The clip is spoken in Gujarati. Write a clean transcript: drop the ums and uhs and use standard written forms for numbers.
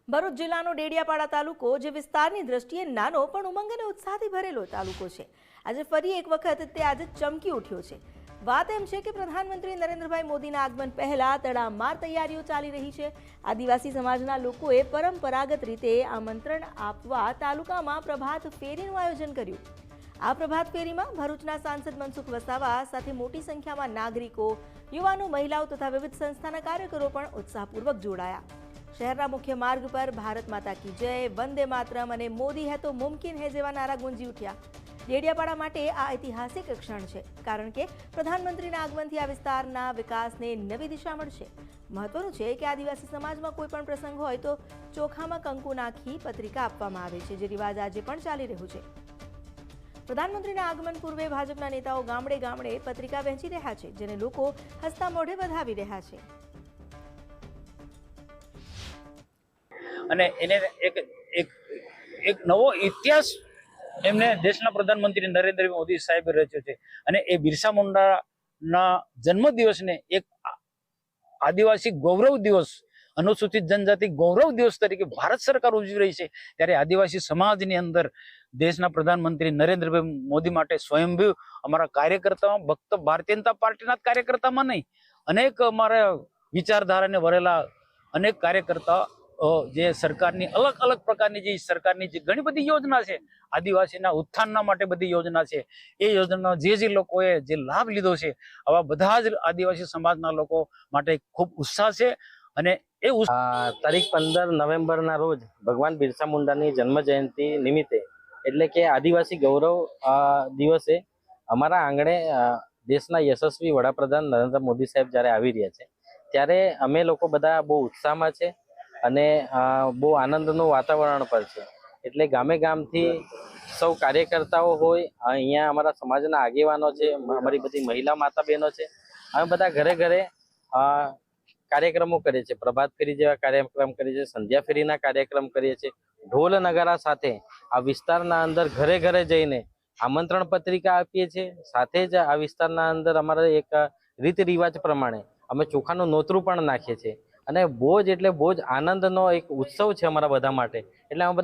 ભરૂચ જિલ્લાનો ડેડિયાપાડા તાલુકો જે વિસ્તારની દ્રષ્ટિએ નાનો પણ ઉમંગ અને ઉત્સાહથી ભરેલો તાલુકો છે, આજે ફરી એક વખત તે આજે ચમકી ઉઠ્યો છે। વાત એમ છે કે પ્રધાનમંત્રી નરેન્દ્રભાઈ મોદીના આગમન પહેલા તડામાર તૈયારીઓ ચાલી રહી છે। આદિવાસી સમાજના લોકોએ પરંપરાગત રીતે આમંત્રણ આપવા તાલુકામાં પ્રભાત ફેરીનું આયોજન કર્યું। આ પ્રભાત ફેરીમાં ભરૂચના સાંસદ મનસુખ વસાવા સાથે મોટી સંખ્યામાં નાગરિકો, યુવાનો, મહિલાઓ તથા વિવિધ સંસ્થાના કાર્યકરો પણ ઉત્સાહપૂર્વક જોડાયા। શહેરના મુખ્ય માર્ગ પર ભારત માતા કી જય, વંદે માતરમ અને મોદી હૈ તો મુમકિન હૈ જેવા નારા ગુંજી ઉઠ્યા। ડેડિયાપાડા માટે આ ઐતિહાસિક ક્ષણ છે, કારણ કે પ્રધાનમંત્રીના આગમનથી આ વિસ્તારના વિકાસને નવી દિશા મળશે। મહત્વનું છે કે આદિવાસી સમાજમાં કોઈ પણ પ્રસંગ હોય તો ચોખામાં કંકુ નાખી પત્રિકા આપવામાં આવે છે, જે રિવાજ આજે પણ ચાલી રહ્યું છે। પ્રધાનમંત્રીના આગમન પૂર્વે ભાજપના નેતાઓ ગામડે ગામડે પત્રિકા વહેંચી રહ્યા છે, જેને લોકો હસતા મોઢે વધાવી રહ્યા છે। અને એને એક નવો ઇતિહાસ એમને દેશના પ્રધાનમંત્રી નરેન્દ્ર મોદી સાહેબે રચ્યો છે। અને એ બિરસા મુંડાના જન્મદિવસને એક આદિવાસી ગૌરવ દિવસ, અનુસૂચિત જનજાતિ ગૌરવ દિવસ તરીકે ભારત સરકાર ઉજવી રહી છે। ત્યારે આદિવાસી સમાજની અંદર દેશના પ્રધાનમંત્રી નરેન્દ્રભાઈ મોદી માટે સ્વયંભૂ અમારા કાર્યકર્તાઓ, ભક્ત ભારતીય જનતા પાર્ટીના જ કાર્યકર્તામાં નહીં, અનેક અમારા વિચારધારાને વરેલા અનેક કાર્યકર્તા જે સરકારની અલગ અલગ પ્રકારની જે સરકારની જે ઘણી બધી યોજના છે, આદિવાસીના ઉત્થાનના માટે બધી યોજના છે, એ યોજના જે લોકોએ જે લાભ લીધો છે, આવા બધા જ આદિવાસી સમાજના લોકો માટે ખૂબ ઉત્સાહ છે। અને એ તારીખ 15 નવેમ્બરના રોજ ભગવાન બિરસા મુંડાની જન્મ જયંતિ નિમિત્તે, એટલે કે આદિવાસી ગૌરવ દિવસે અમારા આંગણે દેશના યશસ્વી વડાપ્રધાન નરેન્દ્ર મોદી સાહેબ જ્યારે આવી રહ્યા છે, ત્યારે અમે લોકો બધા બહુ ઉત્સાહમાં છે અને બહુ આનંદનું વાતાવરણ પર છે। એટલે ગામે ગામથી સૌ કાર્યકર્તાઓ હોય, અહીંયા અમારા સમાજના આગેવાનો છે, અમારી બધી મહિલા માતા બહેનો છે, અમે બધા ઘરે ઘરે કાર્યક્રમો કરીએ છીએ। પ્રભાત ફેરી જેવા કાર્યક્રમ કરીએ છીએ, સંધ્યા ફેરીના કાર્યક્રમ કરીએ છીએ। ઢોલ નગારા સાથે આ વિસ્તારના અંદર ઘરે ઘરે જઈને આમંત્રણ પત્રિકા આપીએ છીએ। સાથે જ આ વિસ્તારના અંદર અમારા એક રીત રિવાજ પ્રમાણે અમે ચોખાનું નોતરું પણ નાખીએ છીએ। અને બહુ જ એટલે બહુ જ આનંદનો એક ઉત્સવ છે અમારા બધા માટે। એટલે અમે બધા